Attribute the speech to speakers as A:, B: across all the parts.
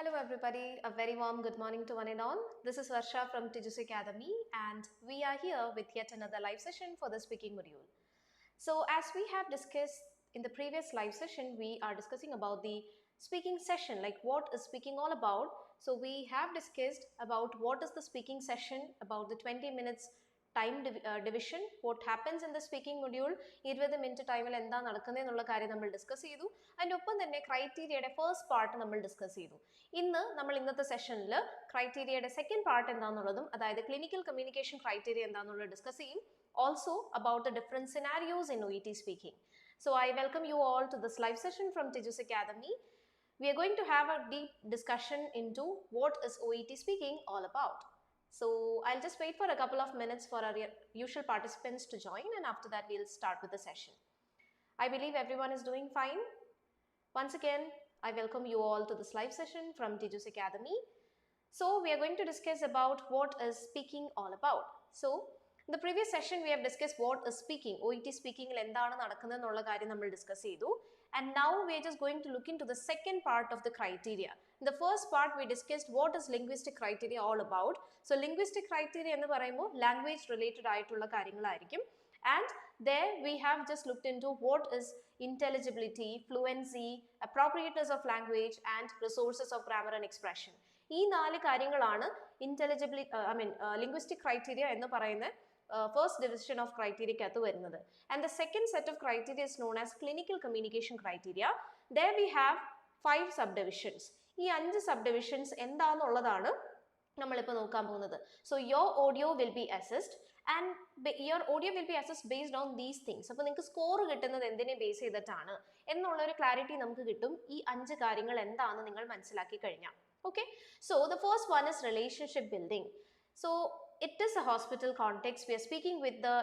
A: Hello everybody, a very warm good morning to one and all. This is Varsha from Tijus Academy and we are here with yet another live session for the speaking module. So as we have discussed in the previous live session, we are discussing about the speaking session, like what is speaking all about. So we have discussed about what is the speaking session, about the 20 minutes time division, what happens in the speaking module, 20 minute ടൈമിൽ എന്താ നടക്കുന്നതെന്നുള്ള കാര്യം നമ്മൾ discuss ചെയ്തു. അതിൻ്റെ ഒപ്പം തന്നെ ക്രൈറ്റീരിയയുടെ first part നമ്മൾ discuss ചെയ്തു. നമ്മൾ ഇന്നത്തെ സെഷനിൽ ക്രൈറ്റീരിയയുടെ സെക്കൻഡ് പാർട്ട് എന്താണെന്നുള്ളതും, അതായത് ക്ലിനിക്കൽ കമ്മ്യൂണിക്കേഷൻ ക്രൈറ്റീരിയ എന്താണെന്നുള്ളത് ഡിസ്കസ് ചെയ്യും. Also about the different scenarios in OET speaking. So I welcome you all to this live session from Tijus Academy. We are going to have a deep discussion into what is OET speaking all about. So I'll just wait for a couple of minutes for our usual participants to join, and after that we'll start with the session. I believe everyone is doing fine. Once again, I welcome you all to this live session from Tijus Academy. So we are going to discuss about what is speaking all about. So in the previous session we have discussed what is speaking. OET speaking il endana nadakkunennulla karyam nammal discuss cheyidu, and now we are just going to look into the second part of the criteria. In the first part we discussed what is linguistic criteria all about. So linguistic criteria ennu parayumbol language related aayittulla karyangalayirikkum, and there we have just looked into what is intelligibility, fluency, appropriateness of language and resources of grammar and expression. ഈ നാല് കാര്യങ്ങളാണ് linguistic criteria എന്ന് പറയുന്ന first division of criteria ക്കകത്ത് വരുന്നത്. And the second set of criteria is known as clinical communication criteria. There we have 5 subdivisions. ഈ 5 subdivisions എന്താണെന്നുള്ളതാണ് നമ്മളിപ്പോൾ നോക്കാൻ പോകുന്നത്. So your audio will be assessed and your audio will be assessed based on these things. അപ്പോൾ നിങ്ങൾക്ക് score കിട്ടുന്നത് എന്തിനെ base ചെയ്തിട്ടാണ് എന്നുള്ള ഒരു ക്ലാരിറ്റി നമുക്ക് കിട്ടും ഈ 5 കാര്യങ്ങൾ എന്താണെന്ന് നിങ്ങൾ മനസ്സിലാക്കി കഴിഞ്ഞാൽ. Okay, so the first one is relationship building. So it is a hospital context. We are speaking with the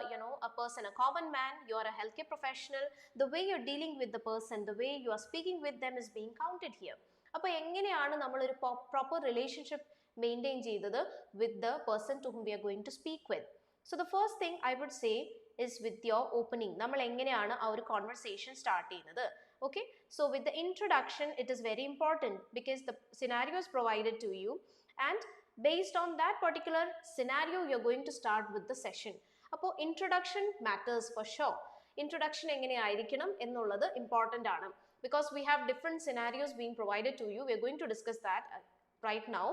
A: a person, a common man. You are a healthcare professional. The way you are dealing with the person, the way you are speaking with them is being counted here. അപ്പോൾ എങ്ങനെയാണ് നമ്മൾ ഒരു proper relationship maintain ചെയ്തത് with the person to whom we are going to speak with? So the first thing I would say is with your opening. നമ്മൾ എങ്ങനെയാണ് ആ ഒരു conversation start ചെയ്യുന്നത്? Okay, so with the introduction it is very important because the scenario is provided to you, and based on that particular scenario you are going to start with the session. അപ്പോൾ introduction matters for sure. Introduction എങ്ങനെ ആയിരിക്കണം എന്നുള്ളത് important ആണ്, because we have different scenarios being provided to you. We are going to discuss that right now,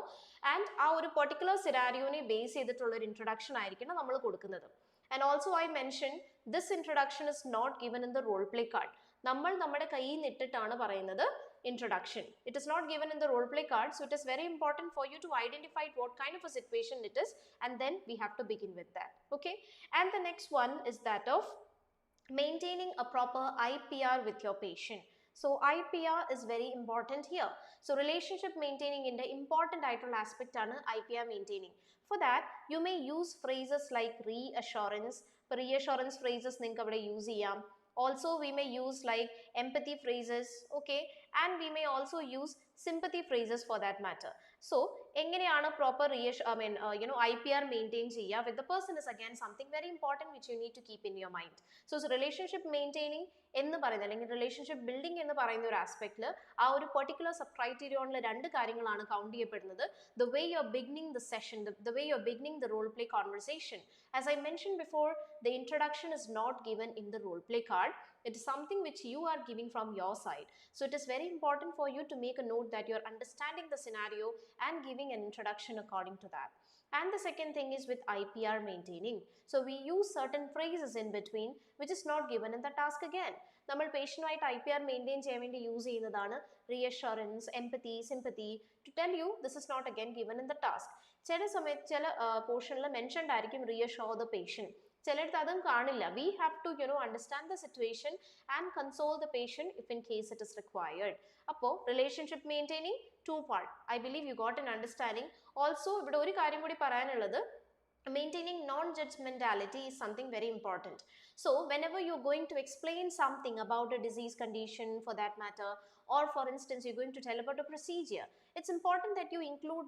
A: and ആ ഒരു particular scenario നെ base ചെയ്തിട്ടുള്ള ഒരു introduction ആയിരിക്കണം നമ്മൾ കൊടുക്കുന്നത്. And also I mentioned this introduction is not given in the role play card. നമ്മൾ നമ്മുടെ കയ്യിൽ നിന്നിട്ടാണ് പറയുന്നത് introduction. It is not given in the role play card, so it is very important for you to identify what kind of a situation it is, and then we have to begin with that. Okay, and the next one is that of maintaining a proper IPR with your patient. So IPR is very important here. So relationship maintaining in the important aayittulla aspect aanu IPR maintaining. For that you may use phrases like reassurance. Reassurance phrases ninge avade use cheyam. Also we may use like empathy phrases, okay, and we may also use sympathy phrases for that matter. So എങ്ങനെയാണ് proper IPR maintain ചെയ്യുക with the person is again something very important which you need to keep in your mind. So relationship maintaining എന്ന് പറയുന്നത് അല്ലെങ്കിൽ relationship building എന്ന് പറയുന്ന ഒരു ആസ്പെക്റ്റിൽ ആ ഒരു പെർട്ടിക്കുലർ സബ് ക്രൈറ്റീരിയനിലെ രണ്ട് കാര്യങ്ങളാണ് കൗണ്ട് ചെയ്യപ്പെടുന്നത്. The way you are beginning the session, the way you are beginning the role play conversation. As I mentioned before, the introduction is not given in the role play card. It is something which you are giving from your side. So it is very important for you to make a note that you are understanding the scenario and giving an introduction according to that. And the second thing is with IPR maintaining. So we use certain phrases in between which is not given in the task again. നമ്മൾ പേഷ്യൻ്റുമായിട്ട് IPR maintain ചെയ്യാൻ വേണ്ടി use ചെയ്യുന്നതാണ് reassurance, empathy, sympathy. To tell you, this is not again given in the task. ചില സമയത്ത് ചില പോർഷനിൽ mentioned ആയിരിക്കും reassure the patient. ചിലടത്ത് അതും കാണില്ല. We have to understand the situation and console the patient if in case it is required. അപ്പോൾ relationship maintaining 2 part. I believe you got an understanding. Also ഇവിടെ ഒരു കാര്യം കൂടി പറയാനുള്ളത്, maintaining non-judgmentality is something very important. So whenever you're going to explain something about a disease condition for that matter, or for instance you're going to tell about a procedure, it's important that you include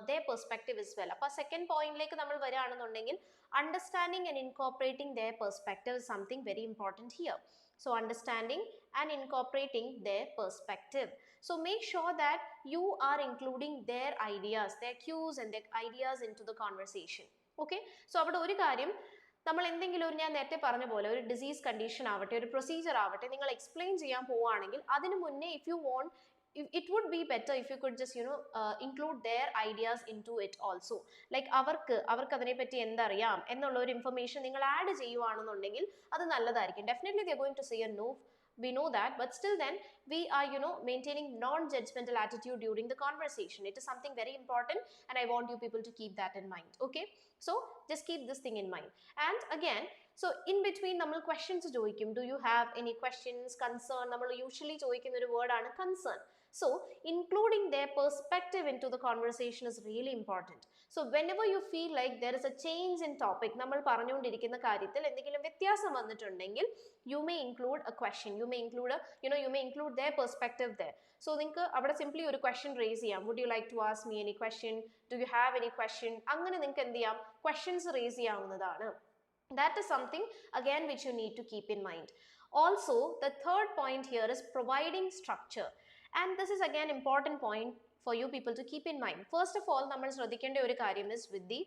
A: their perspective as well. Appa second point like nammal varayanennundengil understanding and incorporating their perspective is something very important here. So understanding and incorporating their perspective. So make sure that you are including their ideas, their cues and their ideas into the conversation. Okay, so അവിടെ ഒരു കാര്യം, നമ്മൾ എന്തെങ്കിലും ഒരു, ഞാൻ നേരത്തെ പറഞ്ഞ പോലെ ഒരു ഡിസീസ് കണ്ടീഷൻ ആവട്ടെ, ഒരു പ്രൊസീജിയർ ആവട്ടെ, നിങ്ങൾ എക്സ്പ്ലെയിൻ ചെയ്യാൻ പോവുകയാണെങ്കിൽ അതിന് മുന്നേ if you want, it would be better if you could just include their ideas into it also. Like അവർക്ക് അതിനെ പറ്റി എന്തറിയാം എന്നുള്ള ഒരു ഇൻഫർമേഷൻ നിങ്ങൾ ആഡ് ചെയ്യുവാണെന്നുണ്ടെങ്കിൽ അത് നല്ലതായിരിക്കും. Definitely they are going to say a no, we know that, but still then we are maintaining non-judgmental attitude during the conversation. It is something very important and I want you people to keep that in mind. Okay, so just keep this thing in mind. And again, so in between നമ്മൾ questions ചോദിക്കും. Do you have any questions, concern? നമ്മൾ usually ചോദിക്കുന്ന ഒരു word ആണ് concern. So including their perspective into the conversation is really important. So whenever you feel like there is a change in topic, നമ്മൾ പറഞ്ഞുകൊണ്ടിരിക്കുന്ന കാര്യത്തിൽ എന്തെങ്കിലും വ്യത്യാസം വന്നിട്ടുണ്ടെങ്കിൽ you may include a question, you may include you may include their perspective there. So നിങ്ങൾക്ക് അവിടെ simply ഒരു question raise ചെയ്യാം. Would you like to ask me any question? Do you have any question? അങ്ങനെ നിങ്ങൾക്ക് എന്ത് ചെയ്യാം, questions raise ചെയ്യാവുന്നതാണ്. That is something again which you need to keep in mind. Also, the third point here is providing structure. And this is again important point for you people to keep in mind. First of all, നമ്മൾ ശ്രദ്ധിക്കേണ്ട ഒരു കാര്യം is with the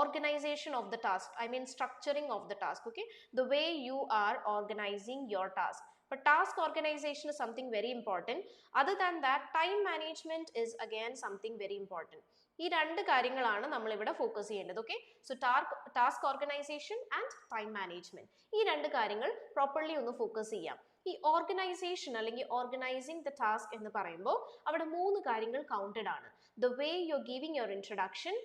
A: organization of the task. I mean structuring of the task. Okay, the way you are organizing your task. But task organization is something very important. Other than that, time management is again something very important. ഈ രണ്ട് കാര്യങ്ങളാണ് നമ്മൾ ഇവിടെ focus ചെയ്യേണ്ടത്. Okay, so task organisation and time management, ഈ രണ്ട് കാര്യങ്ങൾ properly ഒന്ന് ഫോക്കസ് ചെയ്യാം. ഈ ഓർഗനൈസേഷൻ അല്ലെങ്കിൽ ഓർഗനൈസിങ് ദ ടാസ്ക് എന്ന് പറയുമ്പോൾ അവിടെ മൂന്ന് കാര്യങ്ങൾ കൗണ്ടഡ് ആണ്. The way you are giving your introduction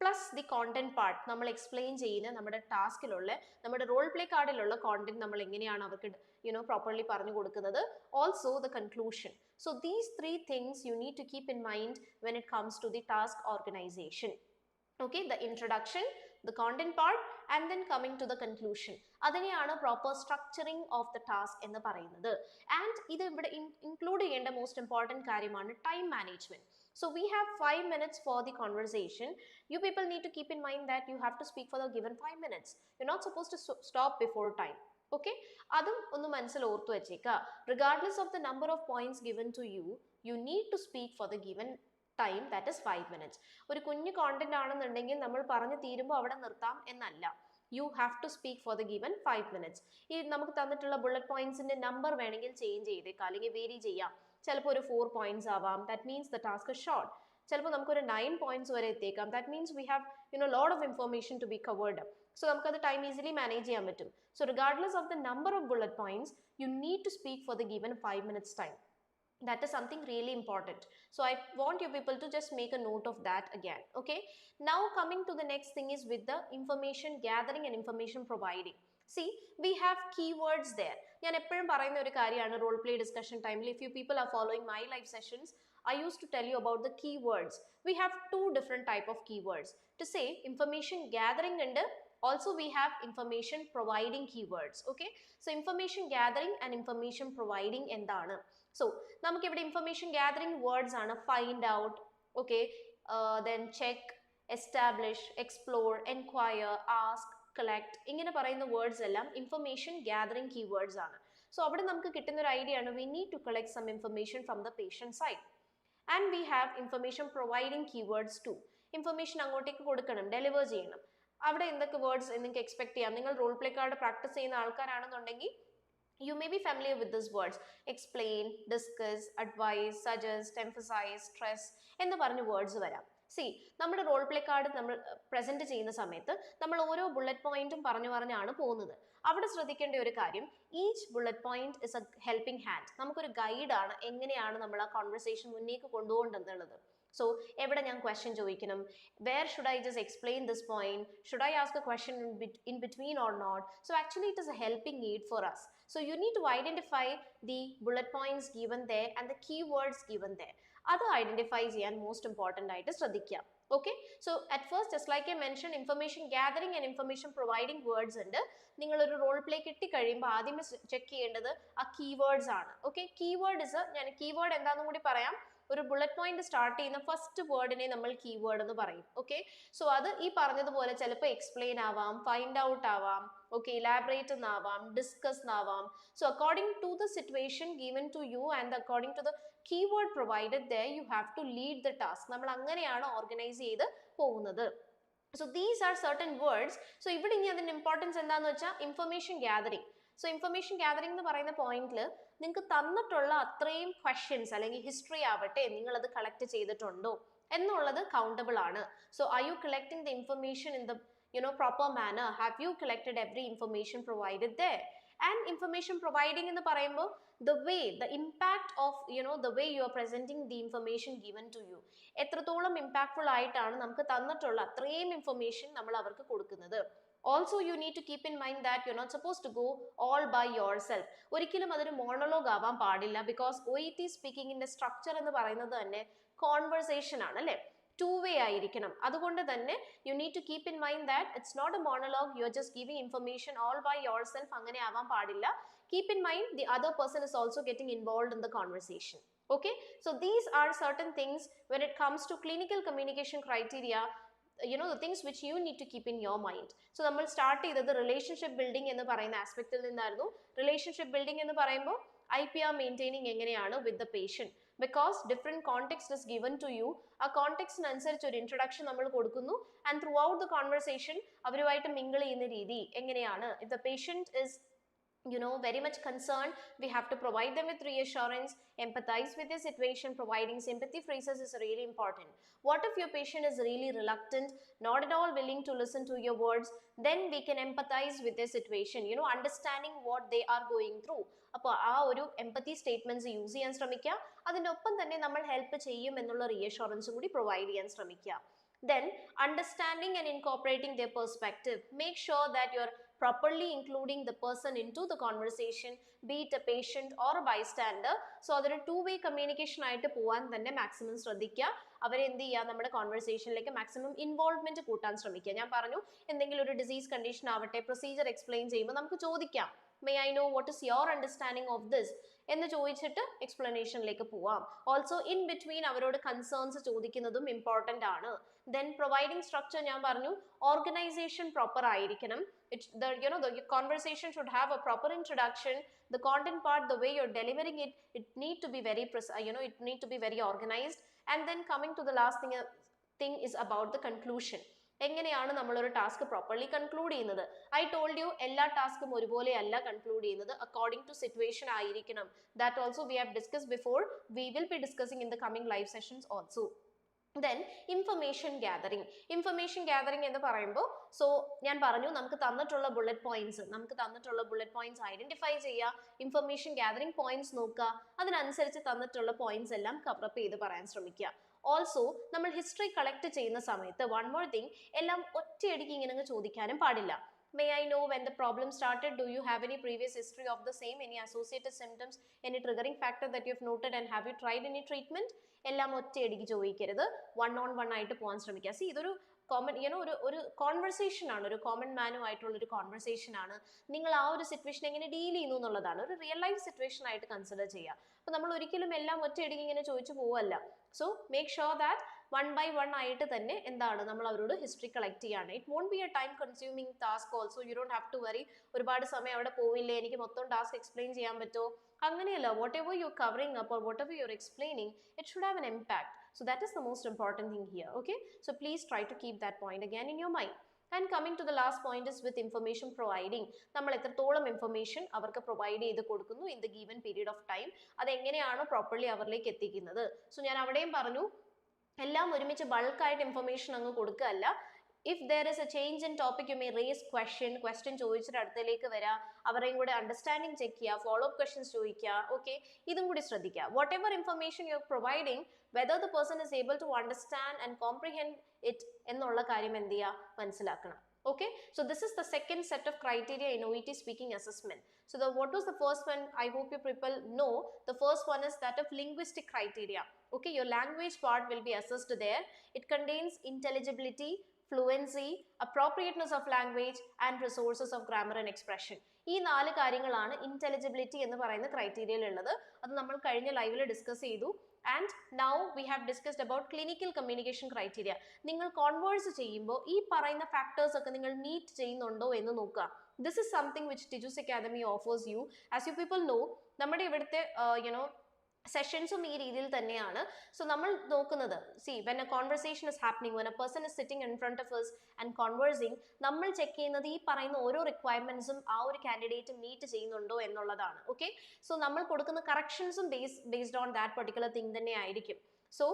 A: plus the content part, നമ്മൾ എക്സ്പ്ലെയിൻ ചെയ്യുന്ന നമ്മുടെ ടാസ്കിലുള്ള നമ്മുടെ റോൾ പ്ലേ കാർഡിലുള്ള കോണ്ടന്റ് നമ്മൾ എങ്ങനെയാണ് അവർക്ക് പ്രോപ്പർലി പറഞ്ഞു കൊടുക്കുന്നത്. Also the conclusion. So these three things you need to keep in mind when it comes to the task organization. Okay, the introduction, the content part, and then coming to the conclusion. അതിനെയാണ് proper structuring of the task എന്ന് പറയുന്നത്. And ഇത് ഇവിടെ include ചെയ്യേണ്ട most important കാര്യമാണ് time management. So we have 5 minutes for the conversation. You people need to keep in mind that you have to speak for the given 5 minutes. You're not supposed to stop before time. Okay, അതും ഒന്ന് മനസ്സിൽ ഓർത്തു വെച്ചേക്കുക. Regardless of the number of points given to you, you need to speak for the given time, that is 5 minutes. ഒരു കുഞ്ഞു content ആണെന്നുണ്ടെങ്കിൽ നമ്മൾ പറഞ്ഞു തീരുമ്പോൾ അവിടെ നിർത്താം എന്നല്ല. You have to speak for the given 5 minutes. ഈ നമുക്ക് തന്നിട്ടുള്ള ബുള്ളറ്റ് പോയിന്റ്സിന്റെ നമ്പർ വേണമെങ്കിൽ ചേഞ്ച് ചെയ്തേക്കാം, അല്ലെങ്കിൽ വേരി ചെയ്യാം. ചിലപ്പോൾ ഒരു 4 points ആവാം, that means the task is short. ചിലപ്പോൾ നമുക്കൊരു 9 points വരെ എത്തിയേക്കാം, that means we have lot of information to be covered up. So നമുക്കത് time easily manage ചെയ്യാൻ പറ്റും. So regardless of the number of bullet points, you need to speak for the given 5 minutes time. That is something really important. So I want you people to just make a note of that again. Okay, now coming to the next thing is with the information gathering and information providing. See, we have keywords there. ഞാൻ എപ്പോഴും പറയുന്ന ഒരു കാര്യമാണ് role play discussion ടൈമിൽ. If you people are following my live sessions, I used to tell you about the keywords. We have two different type of keywords. To say information gathering and also we have information providing keywords. Okay, so information gathering and information providing എന്താണ്? So നമുക്ക് ഇവിടെ information gathering words ആണ് find out, okay, then check, establish, explore, enquire, ask, collect, ഇങ്ങനെ പറയുന്ന words എല്ലാം information gathering keywords ആണ്. So അവിടെ നമുക്ക് കിട്ടുന്ന ഒരു ഐഡിയ ആണ്, we need to collect some information from the patient side. And we have information providing keywords too. Information അങ്ങോട്ടേക്ക് കൊടുക്കണം, ഡെലിവർ ചെയ്യണം. അവിടെ എന്തൊക്കെ വേർഡ്സ് നിങ്ങൾക്ക് എക്സ്പെക്ട് ചെയ്യാം? നിങ്ങൾ റോൾ പ്ലേ കാർഡ് പ്രാക്ടീസ് ചെയ്യുന്ന ആൾക്കാരാണെന്നുണ്ടെങ്കിൽ you may be familiar with these words. Explain, discuss, advise, suggest, emphasize, stress എന്ന് പറഞ്ഞ വേർഡ്സ് വരാം. See, നമ്മുടെ റോൾ പ്ലേ കാർഡ് നമ്മൾ പ്രസന്റ് ചെയ്യുന്ന സമയത്ത് നമ്മൾ ഓരോ ബുള്ളറ്റ് പോയിന്റും പറഞ്ഞാണ് പോകുന്നത്. അവിടെ ശ്രദ്ധിക്കേണ്ട ഒരു കാര്യം, each bullet point is A helping hand. നമുക്കൊരു ഗൈഡാണ് എങ്ങനെയാണ് നമ്മൾ ആ കോൺവെർസേഷൻ മുന്നേക്ക് കൊണ്ടുപോകേണ്ടതെന്നുള്ളത്. So എവിടെ ഞാൻ ക്വസ്റ്റ്യൻ ചോദിക്കണം, where should I just explain this point, should I ask a question in between or not? So actually it is a helping aid for us. So you need to identify the bullet points given there and the keywords given there. അത് identify ചെയ്യാൻ most important ആയിട്ട് ശ്രദ്ധിക്കാം. Okay, so at first, just like I mentioned, information gathering and information providing words ഉണ്ട്. നിങ്ങൾ ഒരു role play കിട്ടി കഴിയുമ്പോൾ ആദ്യമേ ചെക്ക് ചെയ്യേണ്ടത് ആ കീവേഡ്സ് ആണ്. ഓക്കെ, കീവേഡ് ഇസ്, ഞാൻ കീവേഡ് എന്താണെന്നും കൂടി പറയാം. ഒരു ബുള്ളറ്റ് പോയിന്റ് സ്റ്റാർട്ട് ചെയ്യുന്ന ഫസ്റ്റ് വേർഡിനെ നമ്മൾ കീവേഡ് എന്ന് പറയും. ഓക്കെ, സോ അത് ഈ പറഞ്ഞതുപോലെ ചിലപ്പോൾ എക്സ്പ്ലെയിൻ ആവാം, ഫൈൻഡ് ഔട്ട് ആവാം, ഓക്കെ, ഇലാബറേറ്റ് എന്നാവാം, ഡിസ്കസ് എന്നാവാം. So according to the situation given to you and according to the keyword provided there, you have to lead the task. നമ്മൾ അങ്ങനെയാണ് ഓർഗനൈസ് ചെയ്ത് പോകുന്നത്. So these are certain words. So ഇവിടെ ഇനി അതിന്റെ importance എന്താന്ന് വെച്ചാൽ information gathering. So information gathering എന്ന് പറയുന്ന പോയിന്റിൽ നിങ്ങൾക്ക് തന്നിട്ടുള്ള അത്രയും ക്വസ്റ്റ്യൻസ് അല്ലെങ്കിൽ ഹിസ്റ്ററി ആവട്ടെ നിങ്ങൾ അത് കളക്ട് ചെയ്തിട്ടുണ്ടോ എന്നുള്ളത് കൗണ്ടബിൾ ആണ്. So are you collecting the information in the proper manner? Have you collected every information provided there? And information providing എന്ന് പറയുമ്പോൾ the way, the impact of the way you are presenting the information given to you, എത്രത്തോളം impactful ആയിട്ടാണ് നമുക്ക് തന്നിട്ടുള്ള അത്രയും information നമ്മൾ അവർക്ക് കൊടുക്കുന്നത്. Also you need to keep in mind that you're not supposed to go all by yourself. ഒരിക്കലും അതൊരു മോണോലോഗ് ആവാൻ പാടില്ല. ബിക്കോസ് OET സ്പീക്കിങ്ങിന്റെ സ്ട്രക്ചർ എന്ന് പറയുന്നത് തന്നെ കോൺവെർസേഷൻ ആണ് അല്ലേ, two-way ആയിരിക്കണം. അതുകൊണ്ട് തന്നെ you need to keep in mind that it's not a monologue, you are just giving information all by yourself. അങ്ങനെ ആവാൻ പാടില്ല. Keep in mind the other person is also getting involved in the conversation. Okay, so these are certain things when it comes to clinical communication criteria, the things which you need to keep in your mind. So നമ്മൾ start ചെയ്തത് relationship building എന്ന് പറയുന്ന ആസ്പെക്റ്റിൽ നിന്നായിരുന്നു. Relationship building എന്ന് പറയുമ്പോൾ IPR maintaining എങ്ങനെയാണ് വിത്ത് the patient, because different context is given to you. ആ കോണ്ടെക്സ്റ്റിനനുസരിച്ച് ഒരു ഇൻട്രൊഡക്ഷൻ നമ്മൾ കൊടുക്കുന്നു and through out the conversation അവരുമായിട്ട് മിങ്കിൾ ചെയ്യുന്ന രീതി എങ്ങനെയാണ്. If the patient is very much concerned, we have to provide them with reassurance, empathize with their situation. Providing sympathy phrases is really important. What if your patient is really reluctant, not at all willing to listen to your words? Then we can empathize with their situation, understanding what they are going through. അപ്പോൾ ആ ഒരു എംപത്തി statements use ചെയ്യാൻ ശ്രമിക്കുക. അതിൻ്റെ ഒപ്പം തന്നെ നമ്മൾ help ചെയ്യും എന്നുള്ള റീഅഷുറൻസും കൂടി പ്രൊവൈഡ് ചെയ്യാൻ ശ്രമിക്കുക. Then understanding and incorporating their perspective. Make sure that you're properly including the person into the conversation, be it a patient or a bystander. So അതൊരു two-way communication ആയിട്ട് പോവാൻ തന്നെ മാക്സിമം ശ്രദ്ധിക്കുക. അവരെ എന്ത് ചെയ്യുക, നമ്മുടെ കോൺവെർസേഷനിലേക്ക് മാക്സിമം ഇൻവോൾവ്മെന്റ് കൂട്ടാൻ ശ്രമിക്കുക. ഞാൻ പറഞ്ഞു, എന്തെങ്കിലും ഒരു ഡിസീസ് കണ്ടീഷൻ ആവട്ടെ, പ്രൊസീജിയർ എക്സ്പ്ലെയിൻ ചെയ്യുമ്പോൾ നമുക്ക് ചോദിക്കാം, may I know what is your understanding of this എന്ന് ചോദിച്ചിട്ട് എക്സ്പ്ലനേഷനിലേക്ക് പോവാം. ഓൾസോ ഇൻ ബിറ്റ്വീൻ അവരോട് കൺസേൺസ് ചോദിക്കുന്നതും ഇമ്പോർട്ടൻ്റ് ആണ്. ദെൻ പ്രൊവൈഡിങ് സ്ട്രക്ചർ ഞാൻ പറഞ്ഞു, ഓർഗനൈസേഷൻ പ്രോപ്പർ ആയിരിക്കണം. The conversation should have a proper introduction. The content part, the way you're delivering it, it need to be very it need to be very organized. And then coming to the last thing is about the conclusion. എങ്ങനെയാണ് നമ്മളൊരു task properly conclude ചെയ്യുന്നത്? I told you, എല്ലാ ടാസ്കും ഒരുപോലെ അല്ല conclude ചെയ്യുന്നത്, according to situation ആയിരിക്കണം. That also we have discuss before, we will be discussing in the coming live sessions also. Then information gathering. Information gathering എന്ന് പറയുമ്പോൾ, so ഞാൻ പറഞ്ഞു, നമുക്ക് തന്നിട്ടുള്ള ബുള്ളറ്റ് പോയിന്റ്സ് ഐഡന്റിഫൈ ചെയ്യുക, ഇൻഫർമേഷൻ ഗ്യാതറിംഗ് പോയിന്റ്സ് നോക്കുക, അതിനനുസരിച്ച് തന്നിട്ടുള്ള പോയിന്റ്സ് എല്ലാം കവറപ്പ് ചെയ്ത് പറയാൻ ശ്രമിക്കുക. ഓൾസോ നമ്മൾ ഹിസ്റ്ററി കളക്ട് ചെയ്യുന്ന സമയത്ത് വൺ മോർ തിങ്, എല്ലാം ഒറ്റയടിക്ക് ഇങ്ങനെ ചോദിക്കാനും പാടില്ല. May I know when the problem started? Do you have any previous history of the same? Any associated symptoms? Any triggering factor that you've noted? And have you tried any treatment? എല്ലാം ഒറ്റയടിക്ക് ചോദിക്കരുത്, 1-on-1 ആയിട്ട് പോകാൻ ശ്രമിക്കുക. C ഇതൊരു common ഒരു conversation ആണ്, ഒരു കോമൺ മാനുമായിട്ടുള്ള ഒരു കോൺവെർസേഷൻ ആണ്. നിങ്ങൾ ആ ഒരു സിറ്റുവേഷൻ എങ്ങനെ ഡീൽ ചെയ്യുന്നു എന്നുള്ളതാണ് ഒരു റിയൽ ലൈഫ് സിറ്റുവേഷൻ ആയിട്ട് കൺസിഡർ ചെയ്യുക. അപ്പോൾ നമ്മൾ ഒരിക്കലും എല്ലാം ഒറ്റയടിക്ക് ഇങ്ങനെ ചോദിച്ചു പോവല്ല. So make sure that 1-by-1 ആയിട്ട് തന്നെ എന്താണ് നമ്മൾ അവരോട് ഹിസ്റ്ററി കളക്ട് ചെയ്യാണ്. It won't be a time consuming task also. You don't have to worry, ഒരുപാട് സമയം അവിടെ പോവില്ലേ, എനിക്ക് മൊത്തം ടാസ്ക് എക്സ്പ്ലെയിൻ ചെയ്യാൻ പറ്റുമോ, അങ്ങനെയല്ല. What ever you covering up or what ever you are explaining, it should have an impact. So that is the most important thing here. Okay, so please try to keep that point again in your mind. And coming to the last point is with information providing. നമ്മൾ എത്രത്തോളം information അവർക്ക് provide ചെയ്ത് കൊടുക്കുന്നു in the given period of time, അതെങ്ങനെയാണ് properly അവരിലേക്ക് എത്തിക്കുന്നത്. So ഞാൻ അവിടെയും പറഞ്ഞു, എല്ലാം ഒരുമിച്ച് ബൾക്കായിട്ട് ഇൻഫർമേഷൻ അങ്ങ് കൊടുക്കുകയല്ല. If there is a change in topic, you may raise question ചോദിച്ചിട്ട് അടുത്തേക്ക് വരാം, അവരെയും കൂടെ അണ്ടർസ്റ്റാൻഡിങ് ചെക്ക് ചെയ്യുക, ഫോളോ അപ്പ് ക്വസ്റ്റ്യൻസ് ചോദിക്കുക. ഓക്കെ, ഇതും കൂടി ശ്രദ്ധിക്കുക. What ever information you are providing, whether the person is able to understand and comprehend it എന്നുള്ള കാര്യം എന്ത് ചെയ്യുക, മനസ്സിലാക്കണം. Okay, so this is the second set of criteria in OET speaking assessment. So what was the first one? I hope you people know. The first one is that of linguistic criteria. Okay, your language part will be assessed there. It contains intelligibility, fluency, appropriateness of language, and resources of grammar and expression. ഈ 4 കാര്യങ്ങളാണ് ഇന്റലിജിബിലിറ്റി എന്ന് പറയുന്ന ക്രൈറ്റീരിയയിൽ ഉള്ളത്. അത് നമ്മൾ കഴിഞ്ഞ ലൈവിൽ discuss ചെയ്തു. And now we have discussed about clinical communication criteria. നിങ്ങൾ converse ചെയ്യുമ്പോൾ ഈ പറയുന്ന factors ഒക്കെ നിങ്ങൾ meet ചെയ്യുന്നുണ്ടോ എന്ന് നോക്കുക. This is something which Tejas Academy offers you. As you people know, നമ്മുടെ ഇവിടുത്തെ സെഷൻസും ഈ രീതിയിൽ തന്നെയാണ്. സോ നമ്മൾ നോക്കുന്നത്, when a conversation is happening, when a person is sitting in front of us and conversing, നമ്മൾ ചെക്ക് ചെയ്യുന്നത് ഈ പറയുന്ന ഓരോ റിക്വയർമെന്റ്സും ആ ഒരു കാൻഡിഡേറ്റ് മീറ്റ് ചെയ്യുന്നുണ്ടോ എന്നുള്ളതാണ്. ഓക്കെ, സോ നമ്മൾ കൊടുക്കുന്ന കറക്ഷൻസും based on that particular thing തന്നെ ആയിരിക്കും. സോ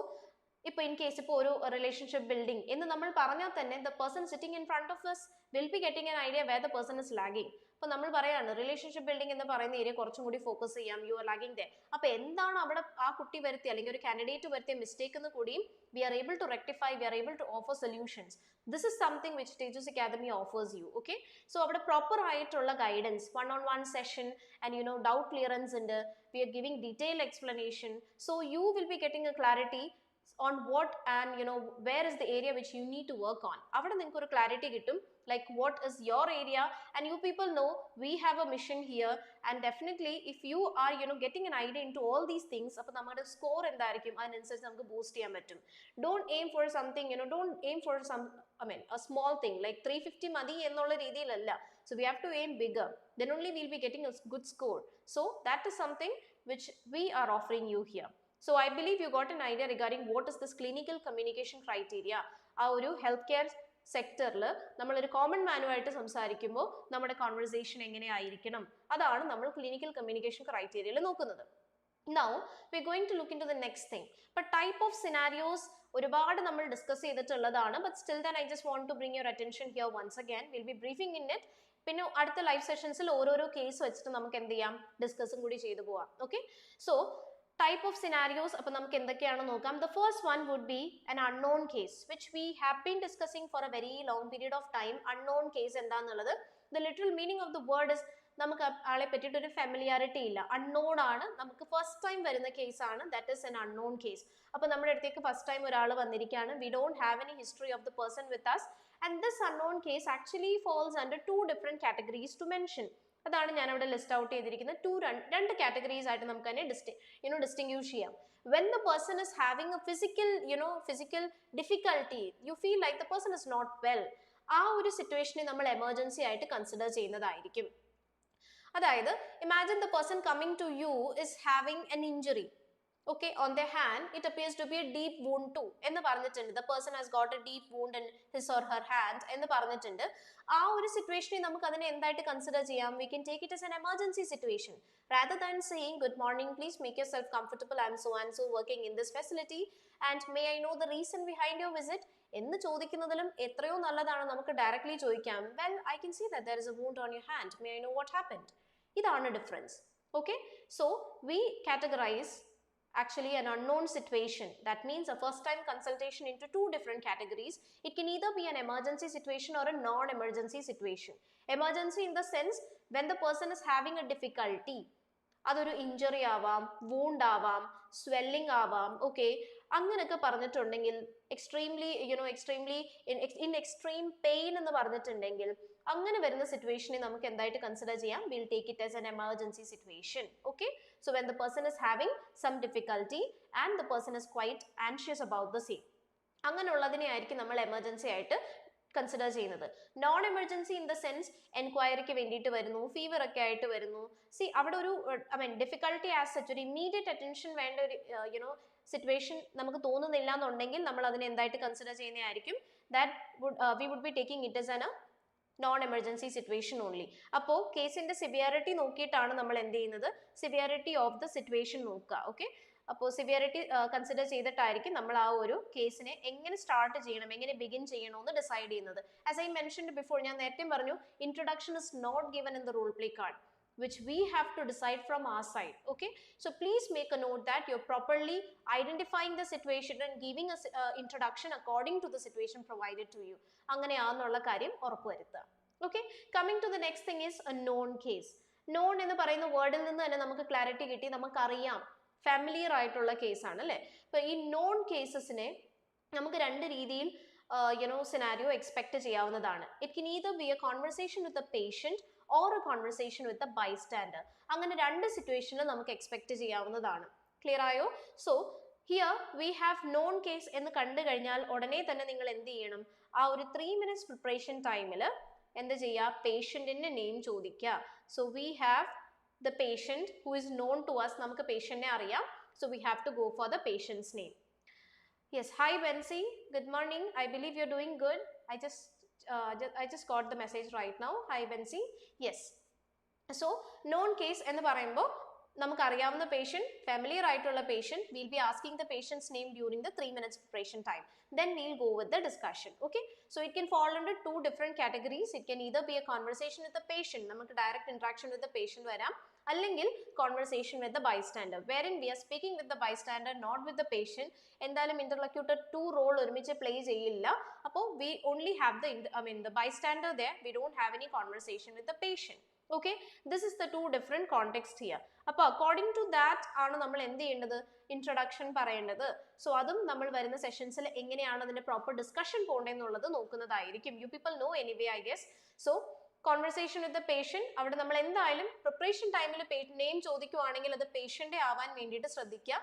A: ഇപ്പൊ ഇൻ കേസ് ഇപ്പോൾ ഒരു റിലേഷൻഷിപ്പ് ബിൽഡിംഗ് എന്ന് നമ്മൾ പറഞ്ഞാൽ തന്നെ the person sitting in front of us will be getting an idea where the person is lagging. അപ്പൊ നമ്മൾ പറയാണ് റിലേഷൻഷിപ്പ് ബിൽഡിംഗ് എന്ന് പറയുന്ന ഏരിയ കുറച്ചും കൂടി ഫോക്കസ് ചെയ്യാം, യു ആർ ലാഗിങ് ദേ. അപ്പൊ എന്താണ് അവിടെ ആ കുട്ടി വരുത്തിയ അല്ലെങ്കിൽ ഒരു കാൻഡിഡേറ്റ് വരുത്തിയ മിസ്റ്റേക്ക് എന്ന് കൂടിയും we are able to rectify, we are able to offer solutions. This is something which Tejas Academy offers you. Okay, so അവിടെ പ്രോപ്പർ ആയിട്ടുള്ള guidance, 1-on-1 session and doubt clearance ഉണ്ട്. We are giving detailed explanation. So you will be getting a clarity on what and where is the area which you need to work on. avada ninge oru clarity kittum, like what is your area, and you people know we have a mission here, and definitely if you are getting an idea into all these things, appo nammade score endayirikkum adanusariche namukku boost cheyan pattum. Don't aim for something, don't aim for some a small thing like 350 madi ennulla reethiyilalla. So we have to aim bigger, then only we'll be getting a good score. So that is something which we are offering you here. So I believe you got an idea regarding what is this clinical communication criteria. ആ ഒരു health care സെക്ടറിൽ നമ്മളൊരു common മാനുമായിട്ട് സംസാരിക്കുമ്പോൾ നമ്മുടെ conversation എങ്ങനെയായിരിക്കണം, അതാണ് നമ്മൾ clinical communication ക്രൈറ്റീരിയയിൽ നോക്കുന്നത്. Now we are going to look into the next thing. But type of scenarios ഒരുപാട് നമ്മൾ ഡിസ്കസ് ചെയ്തിട്ടുള്ളതാണ്. But still then I just want to bring your attention here once again. We'll be briefing in it. പിന്നെ അടുത്ത live സെഷൻസിൽ ഓരോരോ case വെച്ചിട്ട് നമുക്ക് എന്ത് ചെയ്യാം, ഡിസ്കസും കൂടി ചെയ്തു പോവാം. Okay, so type of scenarios appo namukku endokkayanu nokkam. The first one would be an unknown case, which we have been discussing for a very long period of time. Unknown case endanallathu, the literal meaning of the word is namukku aale pettittu oru familiarity illa, unknown aanu, namukku first time varuna case aanu, that is an unknown case. Appo nammade eduthekku first time oralu vandirikana, we don't have any history of the person with us, and this unknown case actually falls under two different categories to mention. അതാണ് ഞാൻ അവിടെ list out ചെയ്തിരിക്കുന്ന രണ്ട് categories ആയിട്ട് നമുക്ക് തന്നെ distinguish ചെയ്യാം. When the person is having a physical difficulty, you feel like the person is not well, ആ ഒരു സിറ്റുവേഷനെ നമ്മൾ എമർജൻസി ആയിട്ട് കൺസിഡർ ചെയ്യുന്നതായിരിക്കും. അതായത് imagine the person coming to you is having an injury. Okay, on their hand it appears to be a deep wound too എന്ന് പറഞ്ഞിട്ടുണ്ട്. The person has got a deep wound in his or her hand എന്ന് പറഞ്ഞിട്ടുണ്ട്. ആ ഒരു സിറ്റുവേഷനെ നമുക്ക് അതിനെ എന്തായിട്ട് consider ചെയ്യാം? We can take it as an emergency situation. Rather than saying good morning, please make yourself comfortable, I am so and so working in this facility and may I know the reason behind your visit എന്ന് ചോദിക്കുന്നതിലും എത്രയോ നല്ലതാണ് നമുക്ക് directly ചോദിക്കാം, well I can see that there is a wound on your hand, may I know what happened. ഇതാണ് difference. Okay, so we categorize actually an unknown situation. That means a first time consultation into two different categories. It can either be an emergency situation or a non-emergency situation. Emergency in the sense when the person is having a difficulty. അതൊരു injury ആവാം, wound ആവാം, swelling ആവാം. Okay, അങ്ങനെയൊക്കെ പറഞ്ഞിട്ടുണ്ടെങ്കിൽ extremely in extreme pain എന്ന് പറഞ്ഞിട്ടുണ്ടെങ്കിൽ അങ്ങനെ വരുന്ന സിറ്റുവേഷനെ നമുക്ക് എന്തായിട്ട് കൺസിഡർ ചെയ്യാം? Will take it as an emergency situation. Okay, so when the person is having some difficulty and the person is quite anxious about the same, അങ്ങനെയുള്ളതിനെ ആയിരിക്കും നമ്മൾ എമർജൻസി ആയിട്ട് കൺസിഡർ ചെയ്യുന്നത്. Non emergency in the sense എൻക്വയറിക്ക് വേണ്ടിയിട്ട് വരുന്നു, fever ഒക്കെ ആയിട്ട് വരുന്നു. അവിടെ ഒരു ഡിഫിക്കൽട്ടി ആസ് സച്ച് ഒരു ഇമ്മീഡിയറ്റ് അറ്റൻഷൻ വേണ്ട ഒരു സിറ്റുവേഷൻ നമുക്ക് തോന്നുന്നില്ല എന്നുണ്ടെങ്കിൽ നമ്മൾ അതിനെ എന്തായിട്ട് കൺസിഡർ ചെയ്യുന്നതായിരിക്കും? We would be taking it as an non emergency situation only. അപ്പോൾ കേസിന്റെ സിവിയറിറ്റി നോക്കിയിട്ടാണ് നമ്മൾ എന്ത് ചെയ്യുന്നത്? സിവിയറിറ്റി ഓഫ് ദ സിറ്റുവേഷൻ നോക്കുക. ഓക്കെ, അപ്പോൾ സിവിയറിറ്റി കൺസിഡർ ചെയ്തിട്ടായിരിക്കും നമ്മൾ ആ ഒരു കേസിനെ എങ്ങനെ സ്റ്റാർട്ട് ചെയ്യണം, എങ്ങനെ ബിഗിൻ ചെയ്യണമെന്ന് ഡിസൈഡ് ചെയ്യുന്നത്. ആസ് ഐ മെൻഷൻഡ് ബിഫോർ, ഞാൻ നേരത്തെ പറഞ്ഞു introduction is not given in the role play card. which we have to decide from our side. Okay, so please make a note that you're properly identifying the situation and giving us introduction according to the situation provided to you. അങ്ങനെയാണെന്നുള്ള കാര്യം ഉറപ്പുവരുത്തുക. Okay, coming to the next thing is a known case. Known എന്ന് പറയുന്ന വേർഡിൽ നിന്ന് തന്നെ നമുക്ക് clarity കിട്ടി, നമുക്കറിയാം familiar ആയിട്ടുള്ള കേസാണ് അല്ലേ. അപ്പൊ ഈ നോൺ കേസസിനെ നമുക്ക് രണ്ട് രീതിയിൽ scenario expect ചെയ്യാവുന്നതാണ്. It can either be a conversation with the patient or a conversation with the bystander. അങ്ങനെ രണ്ട് സിറ്റുവേഷനിൽ നമുക്ക് എക്സ്പെക്ട് ചെയ്യാവുന്നതാണ്. ക്ലിയർ ആയോ? So here we have known case എന്ന് കണ്ടു കഴിഞ്ഞാൽ ഉടനെ തന്നെ നിങ്ങൾ എന്ത് ചെയ്യണം, ആ ഒരു 3 minutes പ്രിപ്പറേഷൻ ടൈമിൽ എന്ത് ചെയ്യുക, പേഷ്യന്റിന്റെ നെയിം ചോദിക്കുക. So we have the patient who is known to us, നമുക്ക് പേഷ്യന്റിനെ അറിയാം. So we have to go for the patient's name. Yes, hi Bensi, good morning. I believe you're doing good. I just got the message right now. Hi Bensi. Yes. So known case എന്ന് പറയുമ്പോൾ നമുക്കറിയാവുന്ന patient, familiar ആയിട്ടുള്ള patient, we'll be asking the patient's name during the 3 minutes preparation time. Then we'll go with the discussion. Okay, so it can fall under two different categories. It can either be a conversation with the patient, നമുക്ക് direct interaction with the patient വരാം, അല്ലെങ്കിൽ conversation with the bystander, wherein we are speaking with the bystander, not with the patient. എന്തായാലും interlocutor two role ഒരുമിച്ച് play ചെയ്യില്ല. അപ്പോൾ we only have the bystander there. We don't have any conversation with the patient. Okay, this is the two different context here. അപ്പോൾ according to that ആണ് നമ്മൾ എന്ത് ചെയ്യേണ്ടത്, introduction പറയേണ്ടത്. സോ അതും നമ്മൾ വരുന്ന സെഷൻസിൽ എങ്ങനെയാണ് അതിന്റെ പ്രോപ്പർ ഡിസ്കഷൻ പോകേണ്ടതെന്നുള്ളത് നോക്കുന്നതായിരിക്കും. You people know anyway I guess. So conversation with the patient, അവിടെ നമ്മൾ എന്തായാലും പ്രിപ്പറേഷൻ ടൈമിൽ നെയിം ചോദിക്കുവാണെങ്കിൽ അത് പേഷ്യന്റെ ആവാൻ വേണ്ടിയിട്ട് ശ്രദ്ധിക്കുക.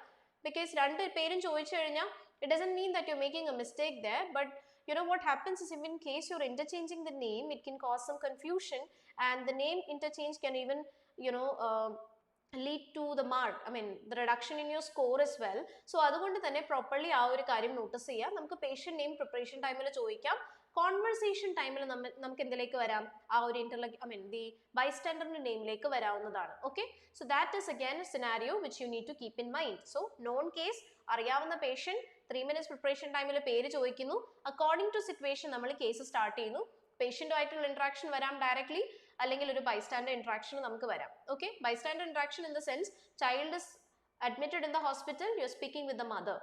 A: ബിക്കോസ് രണ്ട് പേരും ചോദിച്ചു കഴിഞ്ഞാൽ it doesn't mean that you're making a mistake there, but you know what happens is, if in case you're interchanging the name, it can cause some confusion, and the name interchange can even lead to the mark, the reduction in your score as well. So അതുകൊണ്ട് തന്നെ properly ആ ഒരു കാര്യം notice ചെയ്യാം. നമുക്ക് patient name preparation ടൈമിൽ ചോദിക്കാം, conversation ടൈമിൽ നമുക്ക് എന്തിലേക്ക് വരാം, ആ ഒരു ദി ബൈസ്റ്റാൻഡറിന്റെ നെയിമിലേക്ക് വരാവുന്നതാണ്. Okay, so that is again a scenario which you need to keep in mind. So known case, അറിയാവുന്ന പേഷ്യന്റ്, 3 minutes പ്രിപ്പറേഷൻ ടൈമിൽ പേര് ചോദിക്കുന്നു, അക്കോർഡിംഗ് ടു സിറ്റുവേഷൻ നമ്മൾ കേസ് സ്റ്റാർട്ട് ചെയ്യുന്നു. പേഷ്യന്റുമായിട്ടുള്ള ഇന്ററാക്ഷൻ വരാം ഡയറക്ട്ലി, അല്ലെങ്കിൽ ഒരു ബൈസ്റ്റാൻഡർ ഇന്ററാക്ഷൻ നമുക്ക് വരാം. Okay, bystander interaction in the sense child is admitted in the hospital, you are speaking with the mother.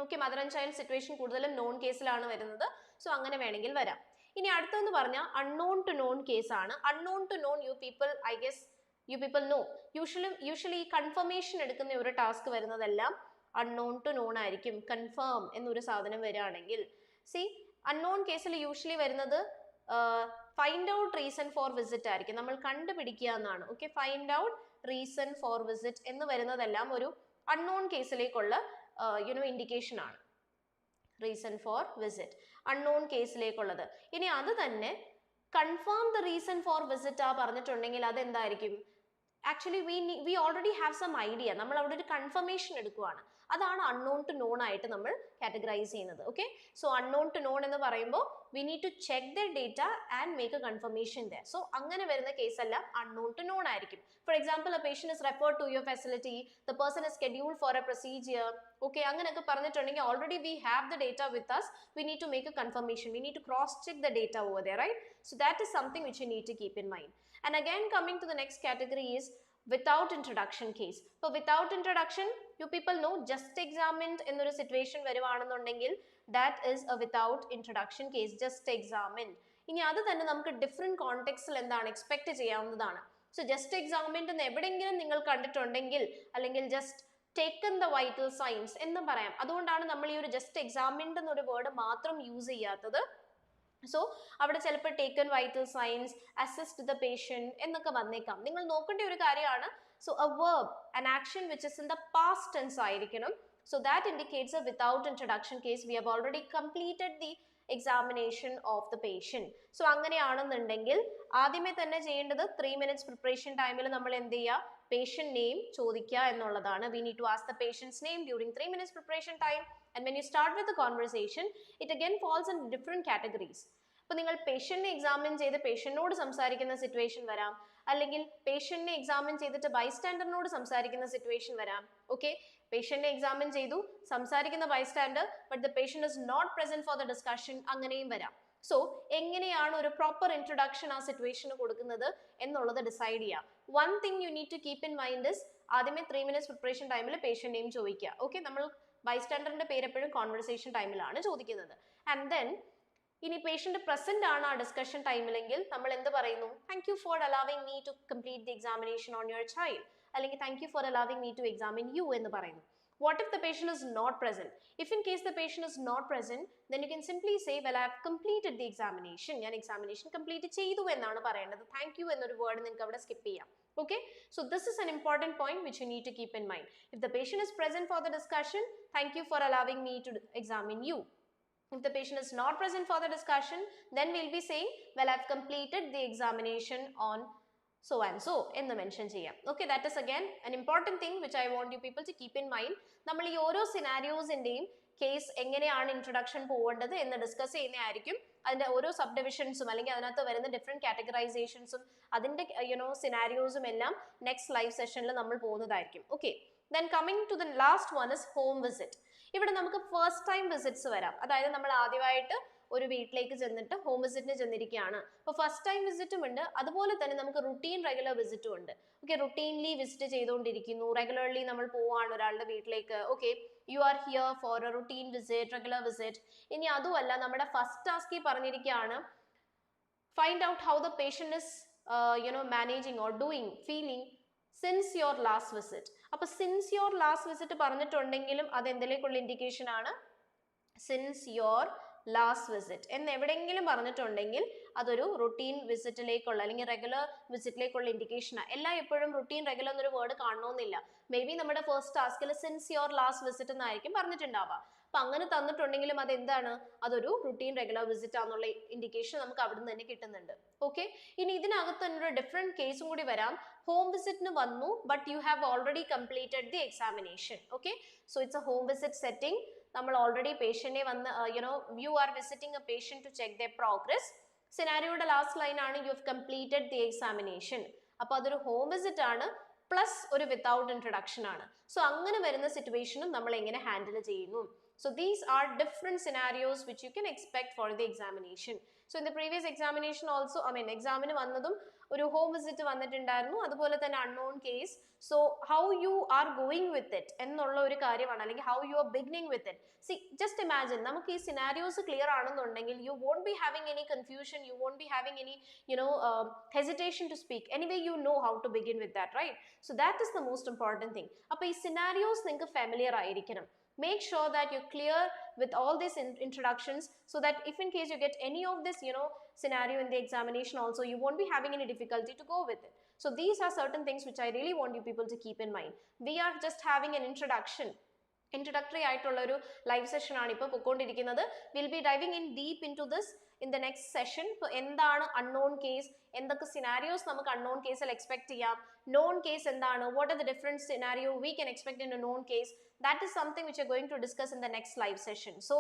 A: Okay, mother and child situation കൂടുതലും known കേസിലാണ് വരുന്നത്. സോ അങ്ങനെ വേണമെങ്കിൽ വരാം. ഇനി അടുത്തെന്ന് പറഞ്ഞാൽ അൺനോൺ ടു നോൺ കേസ് ആണ്. Unknown to known you people know. Usually confirmation എടുക്കുന്ന ഒരു ടാസ്ക് വരുന്നതെല്ലാം അൺനോൺ ടു നോൺ ആയിരിക്കും. കൺഫേം എന്നൊരു സാധനം വരികയാണെങ്കിൽ, സി അൺനോൺ കേസിൽ യൂഷ്വലി വരുന്നത് find out reason for visit ആയിരിക്കും, നമ്മൾ കണ്ടുപിടിക്കുക എന്നാണ്. Okay, find out reason for visit എന്ന് വരുന്നതെല്ലാം ഒരു അൺനോൺ കേസിലേക്കുള്ള ഇൻഡിക്കേഷൻ ആണ്. റീസൺ ഫോർ വിസിറ്റ് അൺനോൺ കേസിലേക്കുള്ളത്. ഇനി അത് തന്നെ confirm the reason for visit പറഞ്ഞിട്ടുണ്ടെങ്കിൽ അതെന്തായിരിക്കും, actually we already have some idea, നമ്മൾ അവിടെ ഒരു കൺഫർമേഷൻ എടുക്കുകയാണ്. അതാണ് അൺനോൺ ടു നോൺ ആയിട്ട് നമ്മൾ കാറ്റഗറൈസ് ചെയ്യുന്നത്. Okay, so unknown to known എന്ന് പറയുമ്പോൾ we need to check the data and make a confirmation there. So അങ്ങനെ വരുന്ന കേസെല്ലാം അൺനോൺ ടു നോൺ ആയിരിക്കും. For example, a patient is referred to your facility, the person is scheduled for a procedure. Okay, അങ്ങനെയൊക്കെ പറഞ്ഞിട്ടുണ്ടെങ്കിൽ already we have the data with us, we need to make a confirmation, we need to cross check the data over there, right? So that is something which you need to keep in mind. And again, coming to the next category is without introduction case. So without introduction, you people know, just examined എന്നൊരു situation വരുവാണെന്നുണ്ടെങ്കിൽ that is a without introduction case, just examined. ഇനി അത് തന്നെ നമുക്ക് different കോണ്ടെക്സ്റ്റിൽ എന്താണ് expect ചെയ്യാവുന്നതാണ്. So just examined എന്ന് എവിടെയെങ്കിലും നിങ്ങൾ കണ്ടിട്ടുണ്ടെങ്കിൽ, അല്ലെങ്കിൽ just taken the vital signs എന്നും പറയാം. അതുകൊണ്ടാണ് നമ്മൾ ഈ ഒരു ജസ്റ്റ് എക്സാമിൻഡ് എന്നൊരു വേർഡ് മാത്രം യൂസ് ചെയ്യാത്തത്. സോ അവിടെ ചിലപ്പോൾ taken vital signs, assist the patient എന്നൊക്കെ വന്നേക്കാം. നിങ്ങൾ നോക്കേണ്ട ഒരു കാര്യമാണ്. So a verb, an action which is in the past tense ആയിരിക്കണം. So that indicates a without introduction case. We have already completed the examination of the patient. So അങ്ങനെയാണെന്നുണ്ടെങ്കിൽ ആദ്യമേ തന്നെ ചെയ്യേണ്ടത് 3 minutes preparation ടൈമിൽ നമ്മൾ എന്ത് ചെയ്യുക, patient name ചോദിക്കുക എന്നുള്ളതാണ്. We need to ask the patient's name during 3 minutes preparation time. And when you start with the conversation, it again falls in different categories. അപ്പോൾ നിങ്ങൾ പേഷ്യന്റിനെ എക്സാമിൻ ചെയ്ത് പേഷ്യന്റിനോട് സംസാരിക്കുന്ന സിറ്റുവേഷൻ വരാം, അല്ലെങ്കിൽ പേഷ്യന്റിനെ എക്സാമിൻ ചെയ്തിട്ട് ബൈസ്റ്റാൻഡറിനോട് സംസാരിക്കുന്ന സിറ്റുവേഷൻ വരാം. ഓക്കെ, പേഷ്യന്റിനെ എക്സാമിൻ ചെയ്തു, സംസാരിക്കുന്ന bystander, but the patient is not present for the discussion, അങ്ങനെയും വരാം. സോ എങ്ങനെയാണ് ഒരു പ്രോപ്പർ ഇൻട്രൊഡക്ഷൻ ആ സിറ്റുവേഷന് കൊടുക്കുന്നത് എന്നുള്ളത് ഡിസൈഡ് ചെയ്യാം. One thing you need to keep in mind is ആദ്യമേ 3 minutes പ്രിപ്പറേഷൻ ടൈമിൽ പേഷ്യന്റ് നെയിം ചോദിക്കുക. ഓക്കെ, നമ്മൾ ബൈസ്റ്റാൻഡറിന്റെ പേര് എപ്പോഴും കോൺവെർസേഷൻ ടൈമിലാണ് ചോദിക്കുന്നത്. ആൻഡ് ദെൻ ഇനി പേഷ്യന്റ് പ്രസന്റ് ആണ് ആ ഡിസ്കഷൻ ടൈമിലെങ്കിൽ നമ്മൾ എന്ത് പറയുന്നു? Thank you for allowing me to complete the examination on your child, അല്ലെങ്കിൽ thank you for allowing me to examine you എന്ന് പറയുന്നു. What if the patient is not present? If in case the patient is not present, then you can simply say, well, I have completed the examination. ഞാൻ examination complete ചെയ്തു എന്നാണ് പറയേണ്ടത്. Thank you എന്നൊരു word നിങ്ങൾക്ക് അവിടെ skip ചെയ്യാം. Okay, so this is an important point which you need to keep in mind. If the patient is present for the discussion, thank you for allowing me to examine you. If the patient is not present for the discussion, then we'll be saying, well, I've completed the examination on so and so എന്ന് mention ചെയ്യാം. Okay, that is again an important thing which I want you people to keep in mind. നമ്മൾ ഈ ഓരോ സിനാരിയോസിന്റെയും case എങ്ങനെയാണ് introduction പോകേണ്ടത് എന്ന് discuss ചെയ്യുന്നതായിരിക്കും. അതിന്റെ ഓരോ സബ് ഡിവിഷൻസും അല്ലെങ്കിൽ അതിനകത്ത് വരുന്ന ഡിഫറെന്റ് കാറ്റഗറൈസേഷൻസും അതിന്റെ സിനാരിയോസും എല്ലാം നെക്സ്റ്റ് ലൈവ് സെഷനിൽ നമ്മൾ പോകുന്നതായിരിക്കും. Okay, then coming to the last one is home visit. ഇവിടെ നമുക്ക് ഫസ്റ്റ് ടൈം വിസിറ്റ്സ് വരാം. അതായത് നമ്മൾ ആദ്യമായിട്ട് ഒരു വീട്ടിലേക്ക് ചെന്നിട്ട് ഹോം വിസിറ്റിന് ചെന്നിരിക്കുകയാണ്. അപ്പോൾ ഫസ്റ്റ് ടൈം വിസിറ്റും ഉണ്ട്, അതുപോലെ തന്നെ നമുക്ക് റുട്ടീൻ റെഗുലർ വിസിറ്റും ഉണ്ട്. ഓക്കെ, റുട്ടീൻലി വിസിറ്റ് ചെയ്തുകൊണ്ടിരിക്കുന്നു, റെഗുലർലി നമ്മൾ പോവാണ് ഒരാളുടെ വീട്ടിലേക്ക്. Okay, you are here for A routine visit, regular visit. ഇനി അതുമല്ല, നമ്മുടെ ഫസ്റ്റ് ടാസ്കിൽ പറഞ്ഞിരിക്കുകയാണ് find out how the patient is managing or doing feeling since your last visit. അപ്പൊ സിൻസ് യുവർ ലാസ്റ്റ് വിസിറ്റ് പറഞ്ഞിട്ടുണ്ടെങ്കിലും അത് എന്തിലേക്കുള്ള ഇൻഡിക്കേഷൻ ആണ്? സിൻസ് യുവർ ലാസ്റ്റ് വിസിറ്റ് എന്ന് എവിടെയെങ്കിലും പറഞ്ഞിട്ടുണ്ടെങ്കിൽ അതൊരു റുട്ടീൻ വിസിറ്റിലേക്കുള്ള അല്ലെങ്കിൽ റെഗുലർ വിസിറ്റിലേക്കുള്ള ഇൻഡിക്കേഷനാണ്. എല്ലാം എപ്പോഴും റുട്ടീൻ റെഗുലർ എന്നൊരു വേർഡ് കാണണമെന്നില്ല. മേ ബി നമ്മുടെ ഫസ്റ്റ് ടാസ്കിൽ സിൻസ് യുവർ ലാസ്റ്റ് വിസിറ്റ് എന്നായിരിക്കും പറഞ്ഞിട്ടുണ്ടാവുക. അപ്പൊ അങ്ങനെ തന്നിട്ടുണ്ടെങ്കിലും അത് എന്താണ്? അതൊരു റുട്ടീൻ റെഗുലർ വിസിറ്റ് ആണെന്നുള്ള ഇൻഡിക്കേഷൻ നമുക്ക് അവിടെ നിന്ന് തന്നെ കിട്ടുന്നുണ്ട്. ഓക്കെ, ഇനി ഇതിനകത്ത് തന്നെ ഒരു ഡിഫറെന്റ് കേസും കൂടി വരാം. ഹോം വിസിറ്റിന് വന്നു, but you have already completed the examination. Okay, so it's a home visit setting. നമ്മൾ ഓൾറെഡി പേഷ്യന്റിനെ വന്ന് you are visiting a patient to check the progress. സിനാരിയോയുടെ ലാസ്റ്റ് ലൈൻ ആണ് you have completed the examination. അപ്പൊ അതൊരു home visit ആണ്, plus ഒരു without introduction ആണ്. സോ അങ്ങനെ വരുന്ന സിറ്റുവേഷനും നമ്മൾ എങ്ങനെ ഹാൻഡിൽ ചെയ്യുന്നു? So these are different scenarios which you can expect for the examination. So in the previous examination also, examine വന്നതും ഒരു ഹോം വിസിറ്റ് വന്നിട്ടുണ്ടായിരുന്നു, അതുപോലെ തന്നെ unknown case. So how you are going with it എന്നുള്ള ഒരു കാര്യമാണ്, അല്ലെങ്കിൽ how you are beginning with it. See, just imagine, നമുക്ക് ഈ scenarios clear ആണെന്നുണ്ടെങ്കിൽ you won't be having any confusion, you won't be having any hesitation to speak. Anyway, you know how to begin with that, right? So that is the most important thing. അപ്പോൾ ഈ scenarios നിങ്ങൾക്ക് familiar ആയിരിക്കണം. Make sure that you're clear with all these introductions, so that if in case you get any of this scenario in the examination also, you won't be having any difficulty to go with it. So these are certain things which I really want you people to keep in mind. We are just having an introductory ആയിട്ടുള്ള ഒരു live session ആണ് ഇപ്പോൾ പൊക്കോണ്ടിരിക്കുന്നത്. Will be diving in deep into this in the next session. എന്താണ് unknown case, എന്തൊക്കെ scenarios നമുക്ക് unknown കേസിൽ expect ചെയ്യാം, നോൺ കേസ് എന്താണ്, what are the different scenario we can expect in a known case. That is something which we're going to discuss in the next live session. So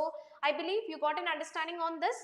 A: I believe you got an understanding on this.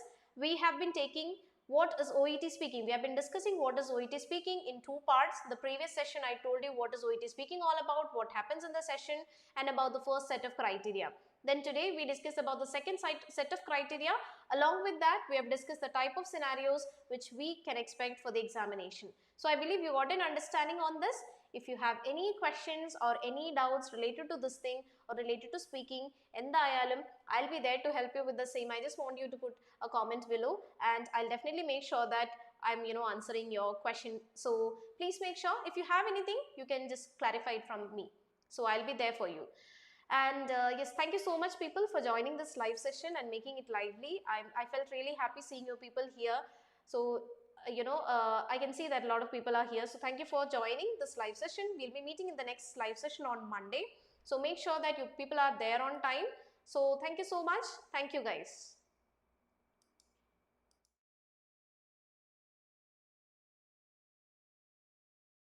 A: We have been taking what is OET speaking. We have been discussing what is OET speaking in two parts. The previous session I told you what is OET speaking all about, what happens in the session, and about the first set of criteria. Then today we discussed about the second set of criteria. Along with that, we have discussed the type of scenarios which we can expect for the examination. So I believe you got an understanding on this. If you have any questions or any doubts related to this thing or related to speaking, endayalum I'll be there to help you with the same. I just want you to put a comment below, and I'll definitely make sure that I'm answering your question. So please make sure if you have anything, you can just clarify it from me. So I'll be there for you. And yes, thank you so much people for joining this live session and making it lively. I felt really happy seeing you people here. So I can see that a lot of people are here. So thank you for joining this live session. We'll be meeting in the next live session on Monday. So make sure that you people are there on time. So thank you so much. Thank you guys.